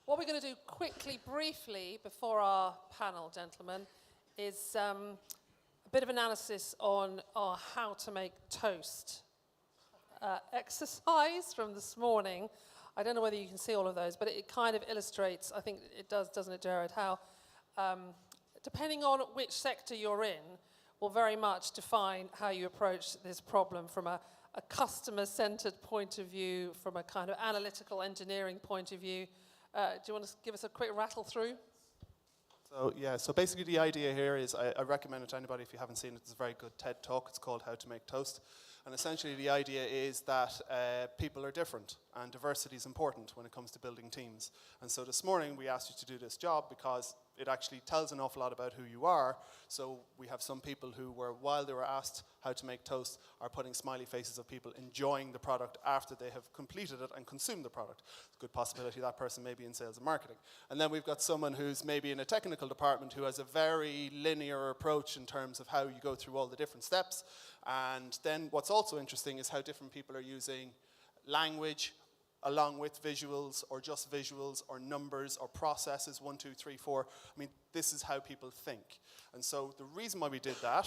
What we're going to do quickly, briefly, before our panel, gentlemen, is a bit of analysis on our how to make toast exercise from this morning. I don't know whether you can see all of those, but it kind of illustrates, I think it does, doesn't it, Jared, how depending on which sector you're in will very much define how you approach this problem from a customer-centered point of view, from a kind of analytical engineering point of view. Do you want to give us a quick rattle through? So basically the idea here is, I recommend it to anybody if you haven't seen it. It's a very good TED Talk. It's called How to Make Toast. And essentially the idea is that people are different and diversity is important when it comes to building teams. And so this morning we asked you to do this job because it actually tells an awful lot about who you are. So we have some people who were, while they were asked how to make toast, are putting smiley faces of people enjoying the product after they have completed it and consumed the product. It's a good possibility that person may be in sales and marketing. And then we've got someone who's maybe in a technical department who has a very linear approach in terms of how you go through all the different steps. And then what's also interesting is how different people are using language along with visuals, or just visuals, or numbers, or processes, 1, 2, 3, 4. I mean, this is how people think. And so the reason why we did that,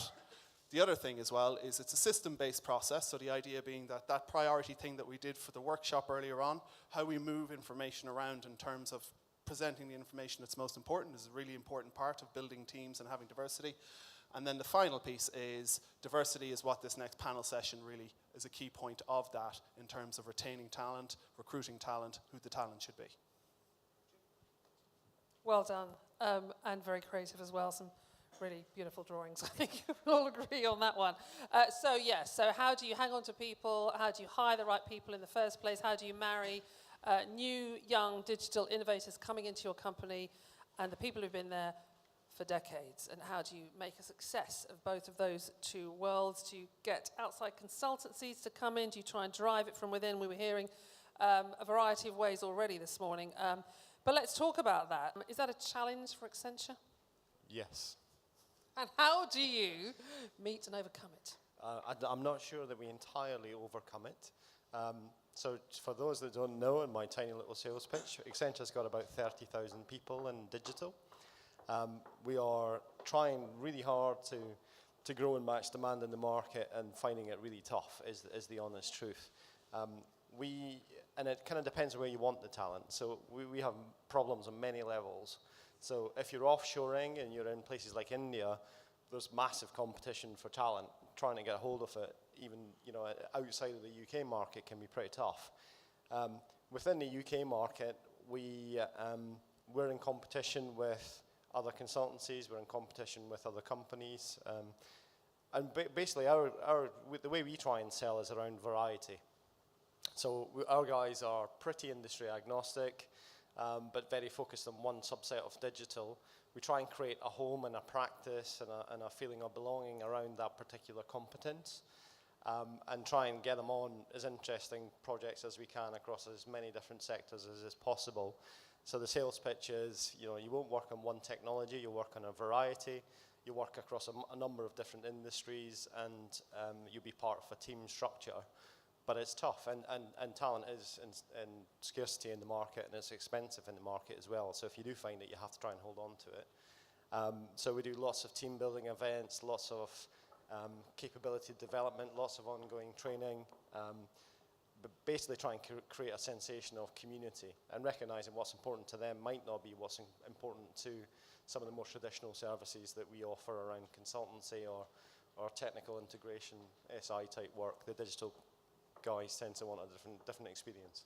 the other thing as well, is it's a system-based process. So the idea being that that priority thing that we did for the workshop earlier on, how we move information around in terms of presenting the information that's most important, is a really important part of building teams and having diversity. And then the final piece is diversity is what this next panel session really is a key point of that in terms of retaining talent, recruiting talent, who the talent should be. Well done, and very creative as well. Some really beautiful drawings. I think we'll all agree on that one. So how do you hang on to people? How do you hire the right people in the first place? How do you marry new, young digital innovators coming into your company and the people who've been there for decades, and how do you make a success of both of those two worlds? Do you get outside consultancies to come in? Do you try and drive it from within? We were hearing a variety of ways already this morning. But let's talk about that. Is that a challenge for Accenture? Yes. And how do you meet and overcome it? I'm not sure that we entirely overcome it. So for those that don't know, in my tiny little sales pitch, Accenture's got about 30,000 people in digital. We are trying really hard to grow and match demand in the market, and finding it really tough is the honest truth. And it kind of depends on where you want the talent. So we have problems on many levels. So if you're offshoring and you're in places like India, there's massive competition for talent. Trying to get a hold of it, even outside of the UK market, can be pretty tough. Within the UK market, we're in competition with other consultancies, we're in competition with other companies, and basically the way we try and sell is around variety. So our guys are pretty industry agnostic, but very focused on one subset of digital. We try and create a home and a practice and a feeling of belonging around that particular competence, and try and get them on as interesting projects as we can across as many different sectors as is possible. So the sales pitch is, you won't work on one technology, you'll work on a variety, you work across a number of different industries, and you'll be part of a team structure. But it's tough, and talent is in scarcity in the market, and it's expensive in the market as well. So if you do find it, you have to try and hold on to it. So we do lots of team building events, lots of capability development, lots of ongoing training, but basically try and create a sensation of community, and recognizing what's important to them might not be what's important to some of the more traditional services that we offer around consultancy or technical integration, SI type work. The digital guys tend to want a different experience.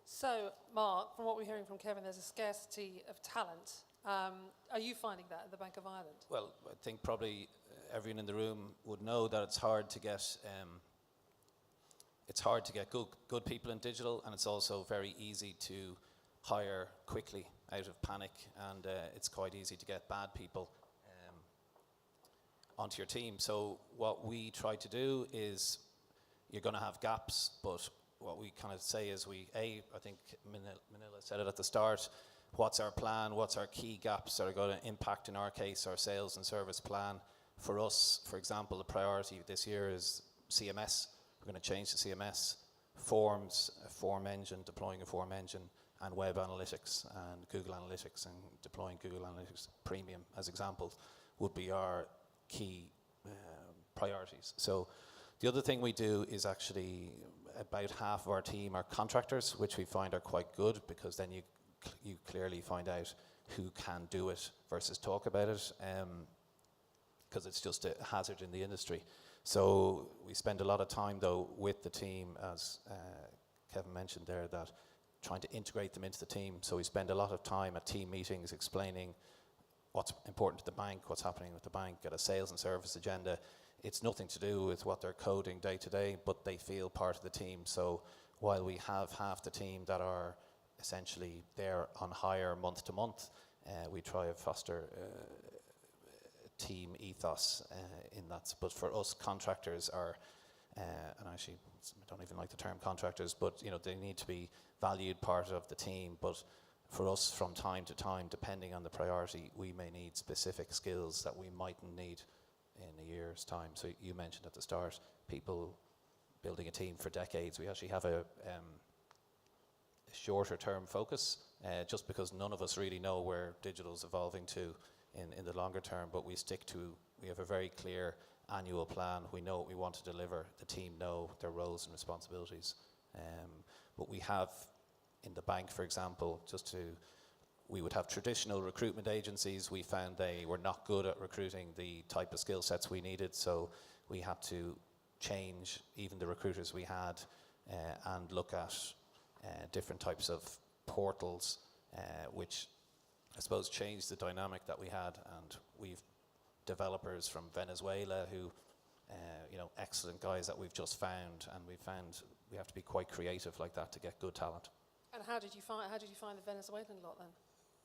So, Mark, from what we're hearing from Kevin, there's a scarcity of talent. Are you finding that at the Bank of Ireland? Well, I think probably everyone in the room would know that it's hard to get good people in digital, and it's also very easy to hire quickly out of panic, and it's quite easy to get bad people onto your team. So what we try to do is, you're going to have gaps, but what we kind of say is I think Manila said it at the start, what's our plan, what's our key gaps that are going to impact, in our case, our sales and service plan. For us, for example, the priority this year is CMS. We're going to change the CMS, forms, a form engine, deploying a form engine, and web analytics and Google Analytics and deploying Google Analytics Premium as examples would be our key priorities. So the other thing we do is actually about half of our team are contractors, which we find are quite good because then you clearly find out who can do it versus talk about it, because it's just a hazard in the industry. So we spend a lot of time though with the team, as Kevin mentioned there, that trying to integrate them into the team. So we spend a lot of time at team meetings explaining what's important to the bank, what's happening with the bank, get a sales and service agenda. It's nothing to do with what they're coding day to day, but they feel part of the team. So while we have half the team that are essentially there on hire month to month, we try to foster team ethos in that. But for us, contractors are, and actually I don't even like the term contractors, but they need to be valued part of the team. But for us, from time to time, depending on the priority, we may need specific skills that we mightn't need in a year's time. So you mentioned at the start, people building a team for decades. We actually have a shorter term focus, just because none of us really know where digital is evolving to in the longer term, but we have a very clear annual plan. We know what we want to deliver. The team know their roles and responsibilities. But we have, in the bank, for example, we would have traditional recruitment agencies. We found they were not good at recruiting the type of skill sets we needed, so we had to change even the recruiters we had and look at different types of portals, which I suppose changed the dynamic that we had. And we've developers from Venezuela who, excellent guys that we've just found, and we have to be quite creative like that to get good talent. And how did you find the Venezuelan lot then?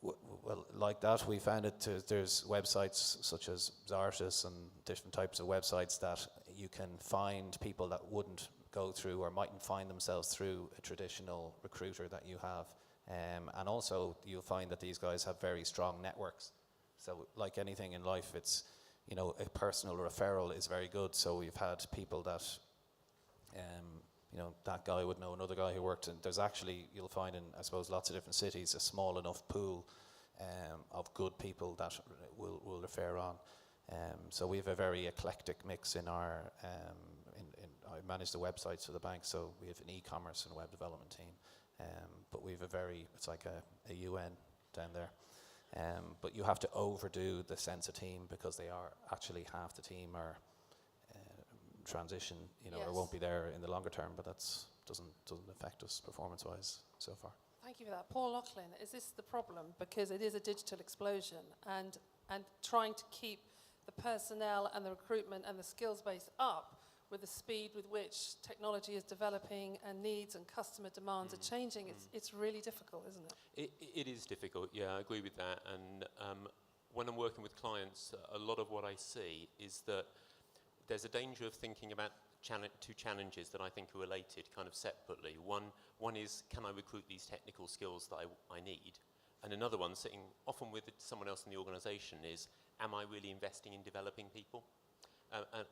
Well, like that, we found it. There's websites such as Zartis and different types of websites that you can find people that wouldn't go through or mightn't find themselves through a traditional recruiter that you have. And also, you'll find that these guys have very strong networks. So like anything in life, it's, a personal referral is very good. So we've had people that, that guy would know another guy who worked in. There's actually, you'll find in, I suppose, lots of different cities, a small enough pool of good people that will refer on. So we have a very eclectic mix in our, I manage the websites for the bank, so we have an e-commerce and web development team. But we have it's like a UN down there. But you have to overdo the sense of team because they are actually half the team are transition, or won't be there in the longer term, but doesn't affect us performance-wise so far. Thank you for that. Paul Laughlin, is this the problem? Because it is a digital explosion, and trying to keep the personnel and the recruitment and the skills base up with the speed with which technology is developing and needs and customer demands are changing, it's really difficult, isn't it? It is difficult, yeah, I agree with that. And when I'm working with clients, a lot of what I see is that there's a danger of thinking about two challenges that I think are related kind of separately. One is, can I recruit these technical skills that I need? And another one, sitting often with someone else in the organisation, is, am I really investing in developing people?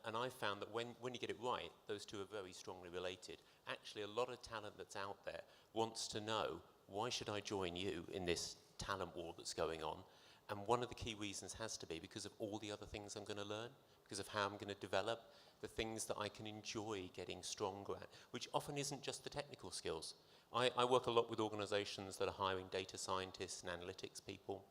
And I've found that when you get it right, those two are very strongly related. Actually, a lot of talent that's out there wants to know, why should I join you in this talent war that's going on? And one of the key reasons has to be because of all the other things I'm going to learn, because of how I'm going to develop, the things that I can enjoy getting stronger at, which often isn't just the technical skills. I work a lot with organisations that are hiring data scientists and analytics people,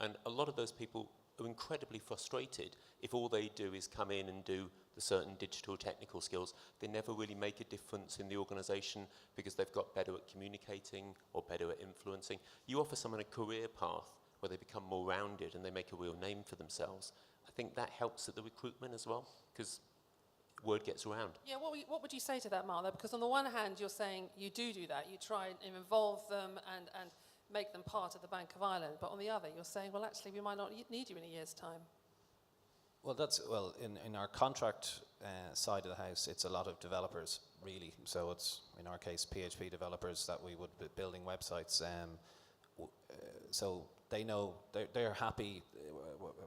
and a lot of those people are incredibly frustrated if all they do is come in and do the certain digital technical skills. They never really make a difference in the organisation because they've got better at communicating or better at influencing. You offer someone a career path where they become more rounded and they make a real name for themselves. I think that helps at the recruitment as well, because word gets around. Yeah, what would you say to that, Mark? Because on the one hand, you're saying you do that. You try and involve them and make them part of the Bank of Ireland. But on the other, you're saying, well, actually, we might not need you in a year's time. Well, in our contract side of the house, it's a lot of developers, really. So it's, in our case, PHP developers that we would be building websites. So they know, they're happy.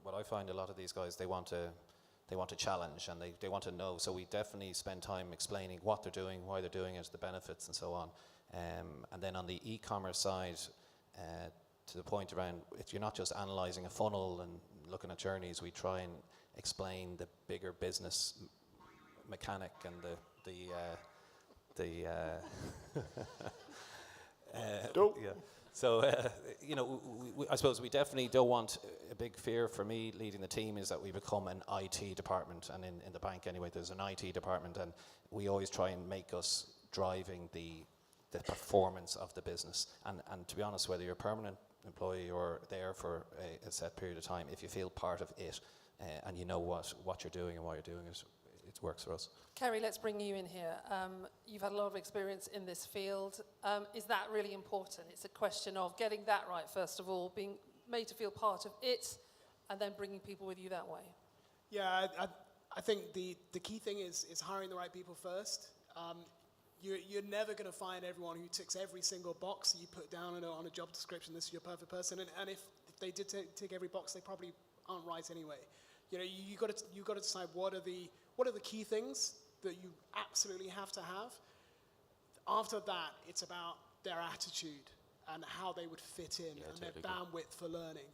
What I find a lot of these guys, they want a challenge, and they want to know. So we definitely spend time explaining what they're doing, why they're doing it, the benefits and so on. And then on the e-commerce side, to the point around, if you're not just analysing a funnel and looking at journeys, we try and explain the bigger business mechanic and yeah. So, I suppose we definitely don't want, a big fear for me leading the team is that we become an IT department, and in the bank anyway, there's an IT department, and we always try and make us driving the performance of the business. And to be honest, whether you're a permanent employee or there for a set period of time, if you feel part of it and you know what you're doing and why you're doing it, it works for us. Ceri, let's bring you in here. You've had a lot of experience in this field. Is that really important? It's a question of getting that right, first of all, being made to feel part of it, and then bringing people with you that way. Yeah, I think the key thing is hiring the right people first. You're never going to find everyone who ticks every single box you put down on a job description. This is your perfect person, and if they did tick every box, they probably aren't right anyway. You got to decide what are the key things that you absolutely have to have. After that, it's about their attitude and how they would fit in, and their bandwidth for learning,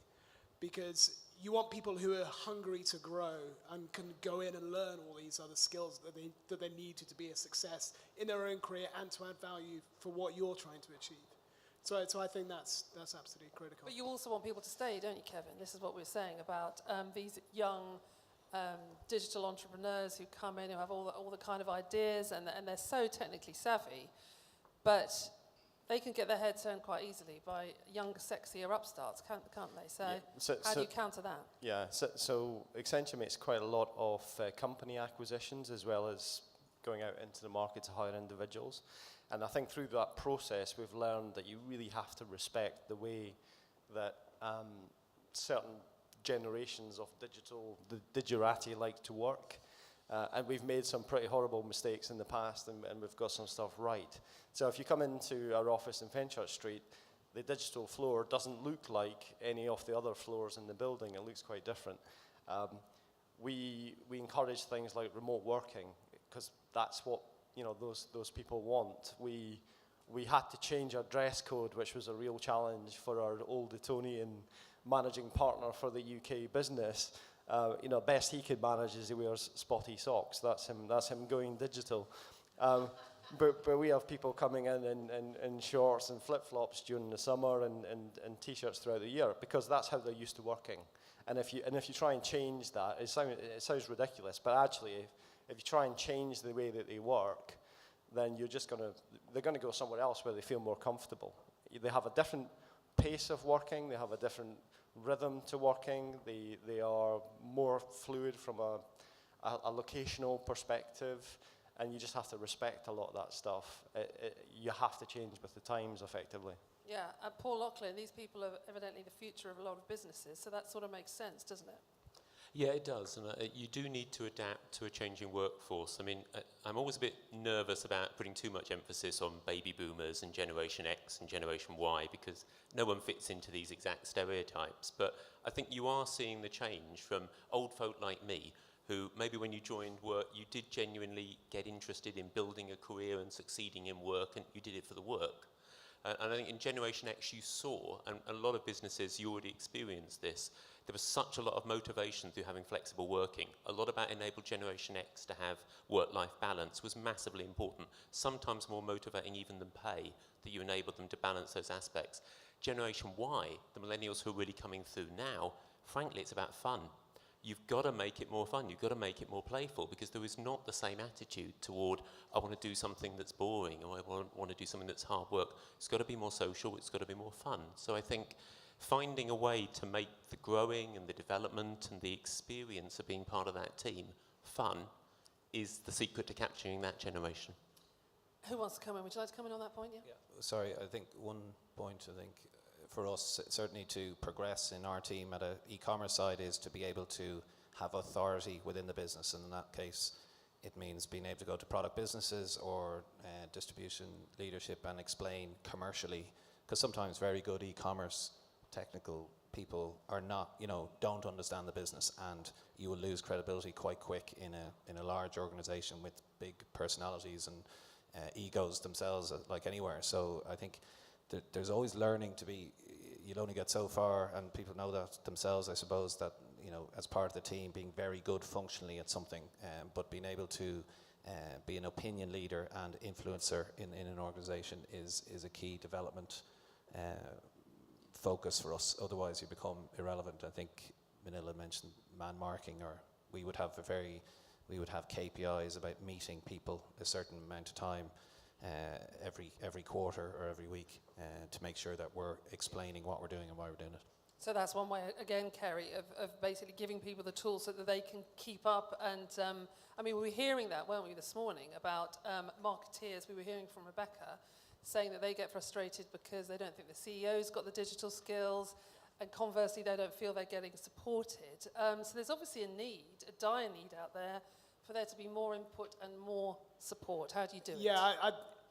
because you want people who are hungry to grow and can go in and learn all these other skills that they need to be a success in their own career and to add value for what you're trying to achieve. So I think that's absolutely critical. But you also want people to stay, don't you, Kevin? This is what we're saying about these young digital entrepreneurs who come in, who have all the kind of ideas, and they're so technically savvy, but they can get their head turned quite easily by younger, sexier upstarts, can't they? So how do you counter that? Yeah, so Accenture makes quite a lot of company acquisitions as well as going out into the market to hire individuals. And I think through that process, we've learned that you really have to respect the way that certain generations of the digerati like to work. And we've made some pretty horrible mistakes in the past, and we've got some stuff right. So if you come into our office in Fenchurch Street, the digital floor doesn't look like any of the other floors in the building. It looks quite different. We encourage things like remote working, because that's what those people want. We had to change our dress code, which was a real challenge for our old Etonian managing partner for the UK business. Best he could manage is he wears spotty socks. That's him going digital. But we have people coming in shorts and flip-flops during the summer and t-shirts throughout the year, because that's how they're used to working. And if you try and change that, it sounds ridiculous, but actually, if you try and change the way that they work, then they're gonna go somewhere else where they feel more comfortable. They have a different pace of working. They have a different rhythm to working. They are more fluid from a locational perspective, and you just have to respect a lot of that stuff. You have to change with the times, effectively. Yeah, Paul Laughlin, these people are evidently the future of a lot of businesses, so that sort of makes sense, doesn't it? Yeah, it does, and you do need to adapt to a changing workforce. I mean, I'm always a bit nervous about putting too much emphasis on baby boomers and Generation X and Generation Y, because no one fits into these exact stereotypes. But I think you are seeing the change from old folk like me, who maybe when you joined work, you did genuinely get interested in building a career and succeeding in work, and you did it for the work. And I think in Generation X you saw, and a lot of businesses, you already experienced this, there was such a lot of motivation through having flexible working. A lot about enabled Generation X to have work-life balance was massively important, sometimes more motivating even than pay, that you enabled them to balance those aspects. Generation Y, the millennials who are really coming through now, frankly, it's about fun. You've got to make it more fun. You've got to make it more playful, because there is not the same attitude toward, I want to do something that's boring, or I want to do something that's hard work. It's got to be more social. It's got to be more fun. So I think finding a way to make the growing and the development and the experience of being part of that team fun is the secret to capturing that generation. Who wants to come in? Would you like to come in on that point? Yeah. Sorry, I think one point, for us, certainly to progress in our team at an e-commerce side, is to be able to have authority within the business. And in that case, it means being able to go to product businesses or distribution leadership and explain commercially, because sometimes very good e-commerce technical people are not, don't understand the business, and you will lose credibility quite quick in a large organization with big personalities, and egos themselves, like anywhere. So I think there's always learning to be. You'll only get so far, and people know that themselves, I suppose, that, you know, as part of the team, being very good functionally at something, but being able to be an opinion leader and influencer in an organisation is a key development focus for us. Otherwise, you become irrelevant. I think Manila mentioned man marking, or we would have KPIs about meeting people a certain amount of time every quarter or every week to make sure that we're explaining what we're doing and why we're doing it. So that's one way, again, Ceri, of basically giving people the tools so that they can keep up. And I mean, we were hearing that, weren't we, this morning, about marketeers. We were hearing from Rebecca saying that they get frustrated because they don't think the CEO's got the digital skills, and conversely, they don't feel they're getting supported. So there's obviously a need, a dire need out there, for there to be more input and more support. How do you do it? Yeah,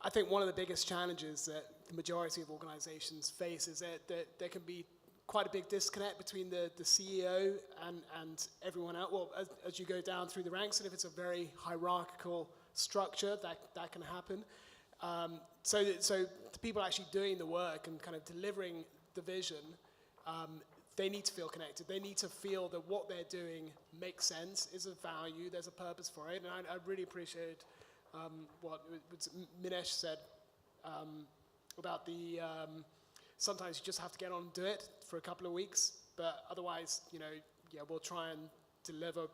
I think one of the biggest challenges that the majority of organizations face is that there can be quite a big disconnect between the CEO and everyone else. Well, as you go down through the ranks, and if it's a very hierarchical structure, that can happen. So the people actually doing the work and kind of delivering the vision, they need to feel connected. They need to feel that what they're doing makes sense, is of value, there's a purpose for it. And I really appreciate what Minesh said about the sometimes you just have to get on and do it for a couple of weeks, but otherwise, you know, yeah, we'll try and deliver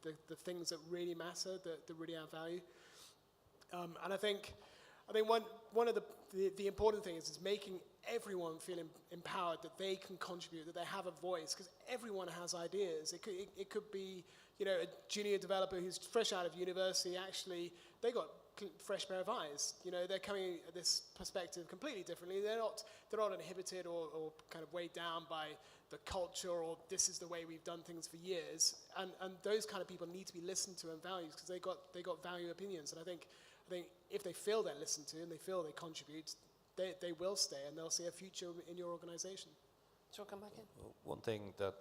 the things that really matter, that really add value. And I think one of the important things is making everyone feel empowered, that they can contribute, that they have a voice, because everyone has ideas. It could be, you know, a junior developer who's fresh out of university. Actually, they got fresh pair of eyes. You know, they're coming at this perspective completely differently. They're not inhibited or kind of weighed down by the culture, or this is the way we've done things for years. And those kind of people need to be listened to and valued, because they got value opinions. And I think if they feel they're listened to and they feel they contribute, they will stay and they'll see a future in your organization. Shall I come back in? One thing that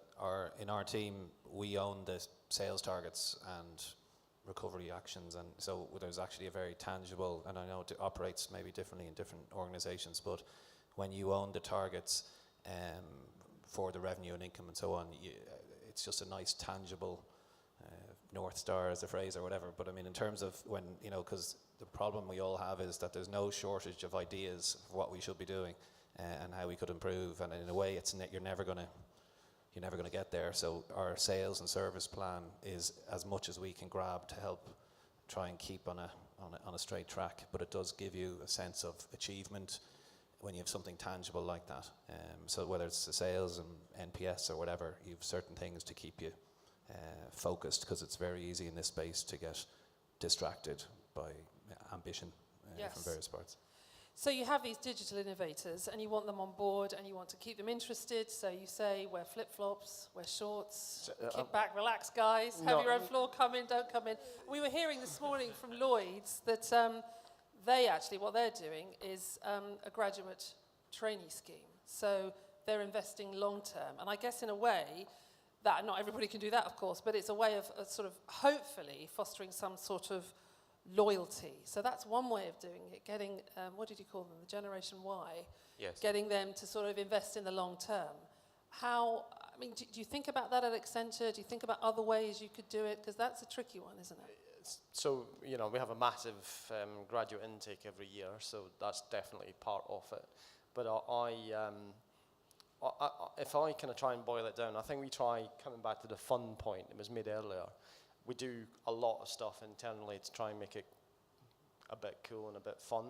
in our team, we own the sales targets and recovery actions, and so there's actually a very tangible, and I know it operates maybe differently in different organizations, but when you own the targets for the revenue and income and so on, it's just a nice tangible North Star as a phrase or whatever. But I mean, in terms of when, you know, because the problem we all have is that there's no shortage of ideas of what we should be doing and how we could improve, and in a way you're never going to get there. So our sales and service plan is as much as we can grab to help try and keep on a straight track, but it does give you a sense of achievement when you have something tangible like that. So whether it's the sales and NPS or whatever, you have certain things to keep you focused, because it's very easy in this space to get distracted by ambition from various parts. So you have these digital innovators and you want them on board and you want to keep them interested. So you say, wear flip-flops, wear shorts, kick back, relax, guys, have your own floor, come in, don't come in. We were hearing this morning from Lloyd's that they actually, what they're doing is a graduate trainee scheme. So they're investing long-term. And I guess in a way, that not everybody can do that, of course, but it's a way of sort of hopefully fostering some sort of loyalty. So that's one way of doing it, getting, what did you call them, the Generation Y? Yes. Getting them to sort of invest in the long term. How, I mean, do you think about that at Accenture? Do you think about other ways you could do it? Because that's a tricky one, isn't it? So, you know, we have a massive graduate intake every year, so that's definitely part of it. But if I kind of try and boil it down, I think we try, coming back to the fun point that was made earlier, we do a lot of stuff internally to try and make it a bit cool and a bit fun.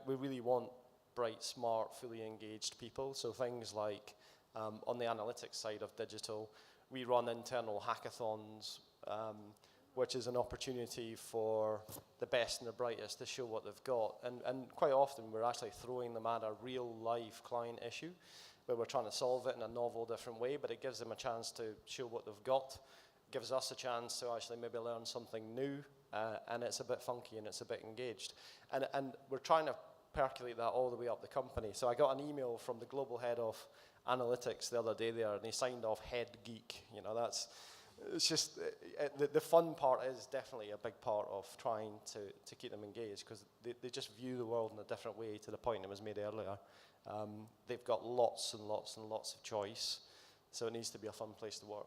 We really want bright, smart, fully engaged people. So things like on the analytics side of digital, we run internal hackathons, which is an opportunity for the best and the brightest to show what they've got. And quite often we're actually throwing them at a real life client issue where we're trying to solve it in a novel, different way, but it gives them a chance to show what they've got. Gives us a chance to actually maybe learn something new, and it's a bit funky and it's a bit engaged. And we're trying to percolate that all the way up the company. So I got an email from the global head of analytics the other day there, and he signed off head geek. You know, it's just the fun part is definitely a big part of trying to keep them engaged, because they just view the world in a different way, to the point that was made earlier. They've got lots and lots and lots of choice, so it needs to be a fun place to work.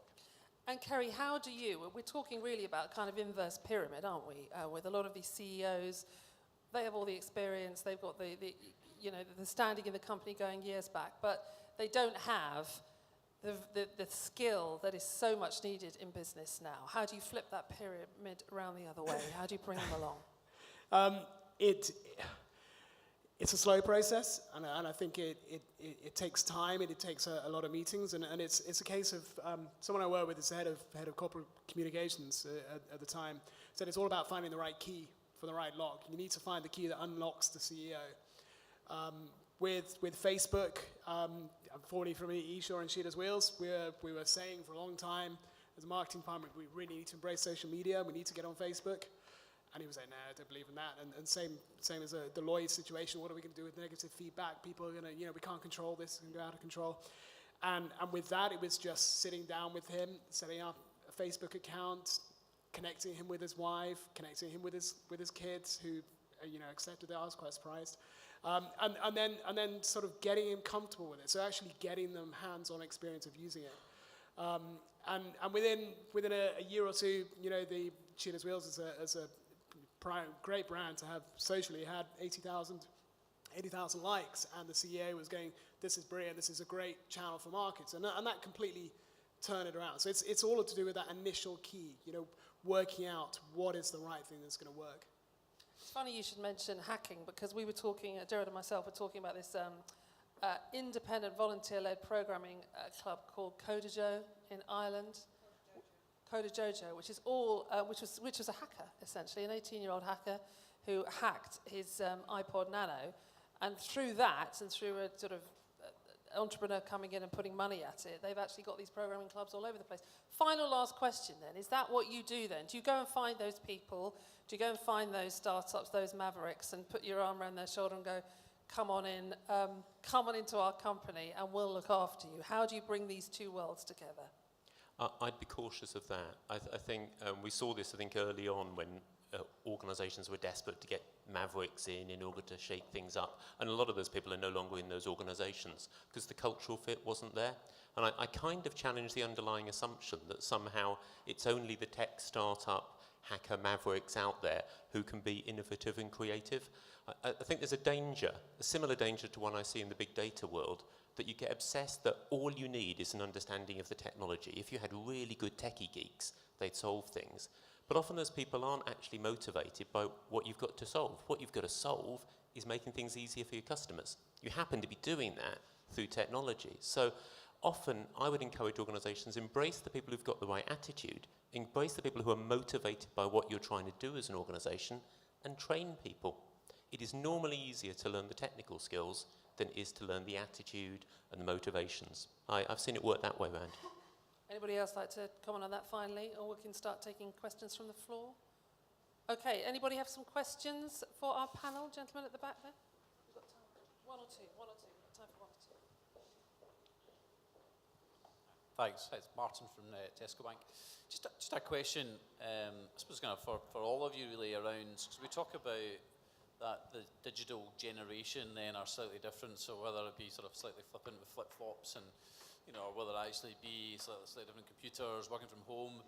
And Ceri, how do you, we're talking really about kind of inverse pyramid, aren't we? With a lot of these CEOs, they have all the experience, they've got the standing in the company going years back, but they don't have the skill that is so much needed in business now. How do you flip that pyramid around the other way? How do you bring them along? It's a slow process, and I think it takes time, and it takes a lot of meetings, and it's a case of someone I work with is the head of corporate communications at the time, said it's all about finding the right key for the right lock. You need to find the key that unlocks the CEO. With Facebook, unfortunately from Eshore and Sheeters Wheels, we were saying for a long time as a marketing department, we really need to embrace social media, we need to get on Facebook. And he was like, no, I don't believe in that. And same as the Lloyd situation, what are we going to do with negative feedback? People are going to, we can't control this, it's going to go out of control. And with that, it was just sitting down with him, setting up a Facebook account, connecting him with his wife, connecting him with his kids, who, accepted it. I was quite surprised. And then sort of getting him comfortable with it. So actually getting them hands-on experience of using it. And within a year or two, the Sheeters Wheels as a great brand to have socially had 80,000 likes, and the CEO was going, this is brilliant, this is a great channel for markets, and that completely turned it around. So it's all to do with that initial key, working out what is the right thing that's going to work. It's funny you should mention hacking, because we were talking, Jared and myself were talking about this independent volunteer-led programming club called Codajo in Ireland. Codajo, which is all, which was a hacker essentially, an 18-year-old hacker who hacked his iPod Nano, and through that, and through a sort of entrepreneur coming in and putting money at it, they've actually got these programming clubs all over the place. Final last question then, is that what you do then? Do you go and find those people? Do you go and find those startups, those mavericks, and put your arm around their shoulder and go, come on into our company and we'll look after you? How do you bring these two worlds together? I'd be cautious of that. I think we saw this, early on when organisations were desperate to get mavericks in order to shake things up. And a lot of those people are no longer in those organisations because the cultural fit wasn't there. And I kind of challenge the underlying assumption that somehow it's only the tech startup hacker mavericks out there who can be innovative and creative. I think there's a similar danger to one I see in the big data world, that you get obsessed that all you need is an understanding of the technology. If you had really good techie geeks, they'd solve things. But often those people aren't actually motivated by what you've got to solve. What you've got to solve is making things easier for your customers. You happen to be doing that through technology. So often I would encourage organisations, embrace the people who've got the right attitude, embrace the people who are motivated by what you're trying to do as an organisation, and train people. It is normally easier to learn the technical skills than it is to learn the attitude and the motivations. I've seen it work that way around. Anybody else like to comment on that finally, or we can start taking questions from the floor? Okay, anybody have some questions for our panel? Gentleman at the back there? We've got time. One or two. We've got time for one or two. Thanks. It's Martin from Tesco Bank. Just a question, I suppose kind of for all of you really around, because we talk about that the digital generation then are slightly different, so whether it be sort of slightly flippant with flip-flops and, or whether it actually be slightly different computers, working from home,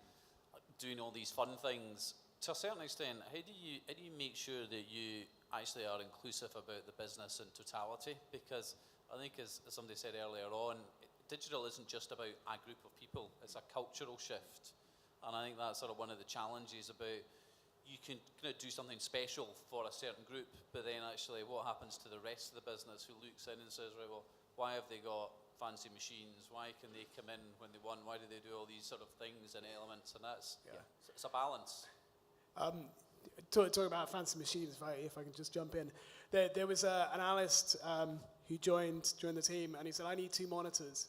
doing all these fun things. To a certain extent, how do you make sure that you actually are inclusive about the business in totality? Because I think as somebody said earlier on, digital isn't just about a group of people, it's a cultural shift. And I think that's sort of one of the challenges about, you can kind of do something special for a certain group, but then actually what happens to the rest of the business who looks in and says, right, well, why have they got fancy machines? Why can they come in when they want? Why do they do all these sort of things and elements? And that's, it's a balance. Talking about fancy machines, if I can just jump in. There was an analyst who joined the team, and he said, I need 2 monitors.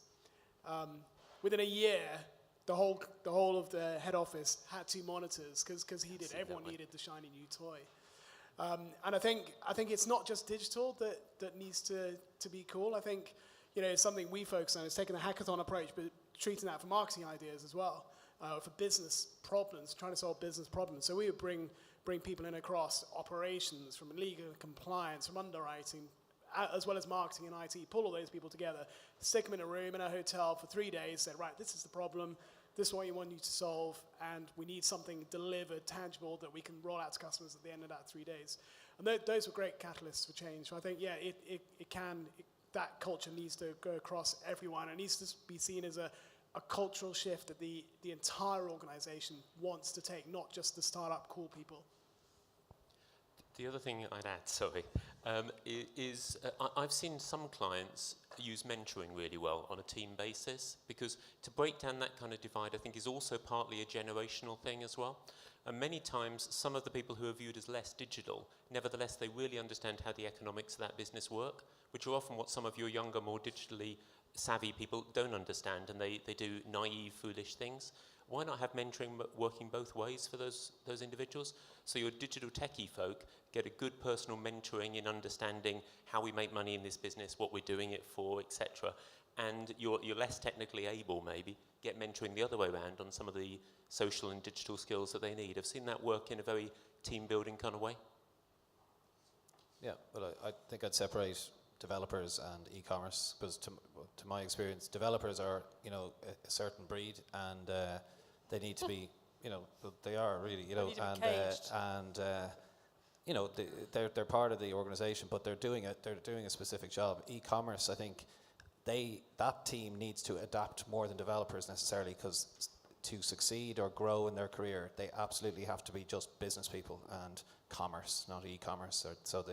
Within a year, the whole of the head office had 2 monitors because everyone needed the shiny new toy. And I think it's not just digital that needs to be cool. I think something we focus on is taking a hackathon approach, but treating that for marketing ideas as well. for business problems, trying to solve business problems. So we would bring people in across operations, from legal compliance, from underwriting, as well as marketing and IT, pull all those people together, stick them in a room in a hotel for 3 days, say, right, this is the problem, this is what you want you to solve, and we need something delivered, tangible, that we can roll out to customers at the end of that 3 days. And those were great catalysts for change. So I think, yeah, that culture needs to go across everyone. It needs to be seen as a cultural shift that the entire organization wants to take, not just the startup cool people. The other thing I'd add, sorry, is I've seen some clients use mentoring really well on a team basis, because to break down that kind of divide, I think, is also partly a generational thing as well. And many times, some of the people who are viewed as less digital, nevertheless, they really understand how the economics of that business work, which are often what some of your younger, more digitally savvy people don't understand, and they do naive, foolish things. Why not have mentoring working both ways for those individuals? So your digital techie folk get a good personal mentoring in understanding how we make money in this business, what we're doing it for, etc. And you're less technically able, maybe, get mentoring the other way around on some of the social and digital skills that they need. I've seen that work in a very team-building kind of way. Yeah, well, I think I'd separate developers and e-commerce, because to my experience, developers are, a certain breed, and they need to be, they are really, they're part of the organization, but they're doing a specific job. E-commerce, I think, that team needs to adapt more than developers necessarily, because to succeed or grow in their career, they absolutely have to be just business people and commerce, not e-commerce. So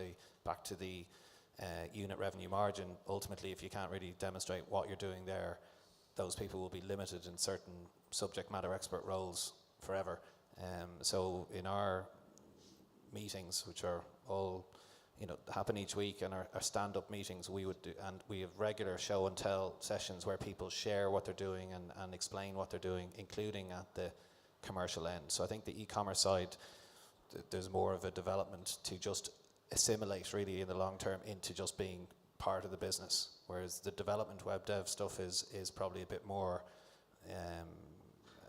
back to the unit revenue margin, ultimately, if you can't really demonstrate what you're doing there, those people will be limited in certain subject matter expert roles forever. So in our meetings, which are all happen each week, and our stand-up meetings, we would do, and we have regular show and tell sessions where people share what they're doing and explain what they're doing, including at the commercial end. So I think the e-commerce side, there's more of a development to just assimilate really in the long term into just being part of the business, whereas the development web dev stuff is probably a bit more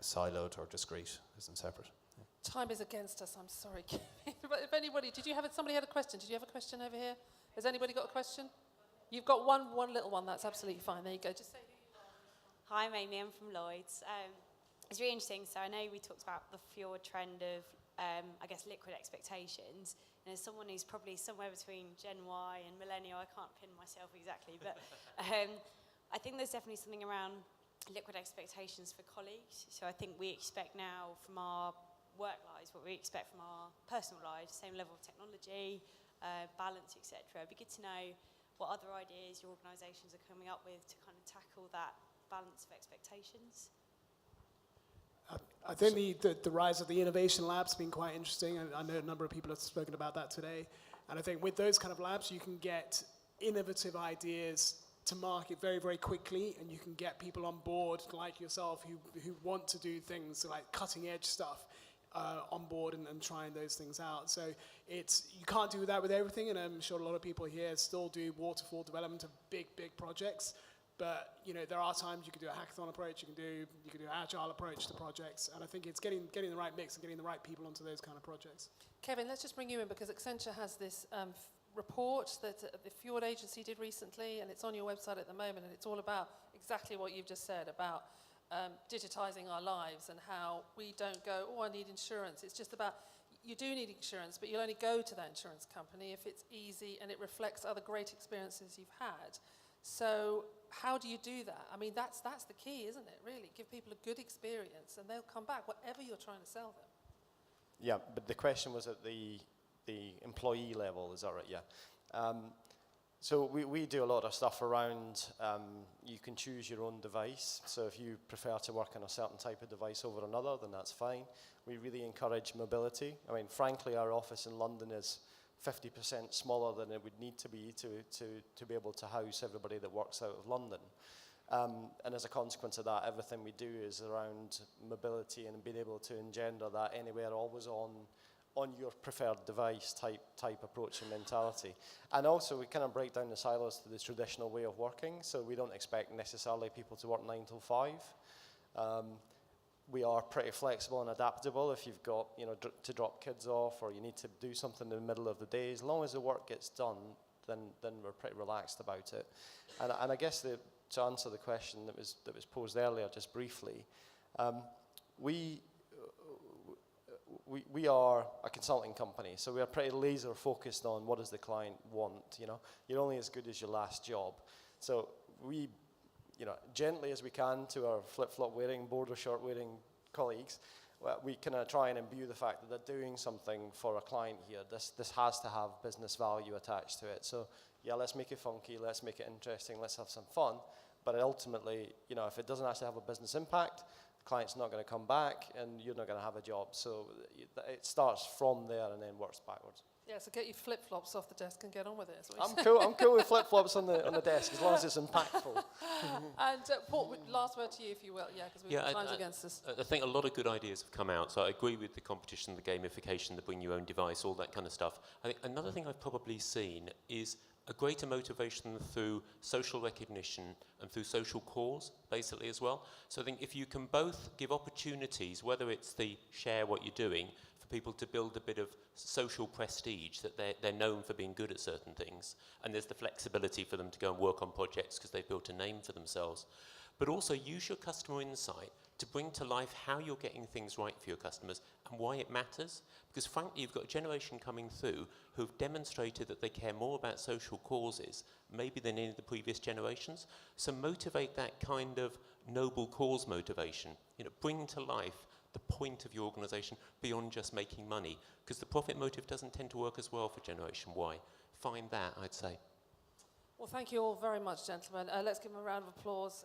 siloed or discrete, isn't separate. Yeah. Time is against us, I'm sorry. But if somebody had a question? Did you have a question over here? Has anybody got a question? You've got one little one, that's absolutely fine. There you go, just say who you are. Hi, I'm Amy, I'm from Lloyd's. It's really interesting, so I know we talked about the fjord trend of, liquid expectations. And as someone who's probably somewhere between Gen Y and Millennial, I can't pin myself exactly, but I think there's definitely something around liquid expectations for colleagues. So I think we expect now from our work lives what we expect from our personal lives, same level of technology, balance, etc. It'd be good to know what other ideas your organisations are coming up with to kind of tackle that balance of expectations. I think the rise of the innovation labs has been quite interesting, and I know a number of people have spoken about that today. And I think with those kind of labs, you can get innovative ideas to market very, very quickly, and you can get people on board like yourself who want to do things like cutting edge stuff on board and trying those things out. So you can't do that with everything, and I'm sure a lot of people here still do waterfall development of big projects. But there are times you can do a hackathon approach, you can do an agile approach to projects, and I think it's getting the right mix and getting the right people onto those kind of projects. Kevin, let's just bring you in, because Accenture has this report that the Fjord agency did recently, and it's on your website at the moment, and it's all about exactly what you've just said about digitizing our lives and how we don't go, I need insurance. It's just about, you do need insurance, but you'll only go to that insurance company if it's easy and it reflects other great experiences you've had. So how do you do that? I mean, that's the key, isn't it, really? Give people a good experience and they'll come back, whatever you're trying to sell them. Yeah, but the question was at the employee level, is that right? Yeah. So we do a lot of stuff around, you can choose your own device. So if you prefer to work on a certain type of device over another, then that's fine. We really encourage mobility. I mean, frankly, our office in London is 50% smaller than it would need to be to be able to house everybody that works out of London. And as a consequence of that, everything we do is around mobility and being able to engender that anywhere, always on your preferred device type approach and mentality. And also we kind of break down the silos to the traditional way of working, so we don't expect necessarily people to work 9 till 5. we are pretty flexible and adaptable. If you've got, you know, to drop kids off or you need to do something in the middle of the day, as long as the work gets done, then we're pretty relaxed about it. And I guess to answer the question that was posed earlier, just briefly, we are a consulting company, so we are pretty laser focused on what does the client want. You know, you're only as good as your last job. So we, you know, gently as we can to our flip-flop wearing, border short wearing colleagues, we kind of try and imbue the fact that they're doing something for a client here. This has to have business value attached to it. So yeah, let's make it funky, let's make it interesting, let's have some fun. But ultimately, you know, if it doesn't actually have a business impact, the client's not going to come back and you're not going to have a job. So it starts from there and then works backwards. Yeah, so get your flip-flops off the desk and get on with it. I'm cool with flip-flops on the desk as long as it's impactful. And Paul, last word to you, if you will. Yeah, because we've got times against us. I think a lot of good ideas have come out. So I agree with the competition, the gamification, the bring your own device, all that kind of stuff. I think another thing I've probably seen is a greater motivation through social recognition and through social cause, basically, as well. So I think if you can both give opportunities, whether it's the share what you're doing, for people to build a bit of social prestige, that they're known for being good at certain things, and there's the flexibility for them to go and work on projects because they've built a name for themselves. But also use your customer insight to bring to life how you're getting things right for your customers and why it matters. Because frankly, you've got a generation coming through who've demonstrated that they care more about social causes, maybe than any of the previous generations. So motivate that kind of noble cause motivation. You know, bring to life the point of your organization beyond just making money. Because the profit motive doesn't tend to work as well for Generation Y. Find that, I'd say. Well, thank you all very much, gentlemen. Let's give them a round of applause.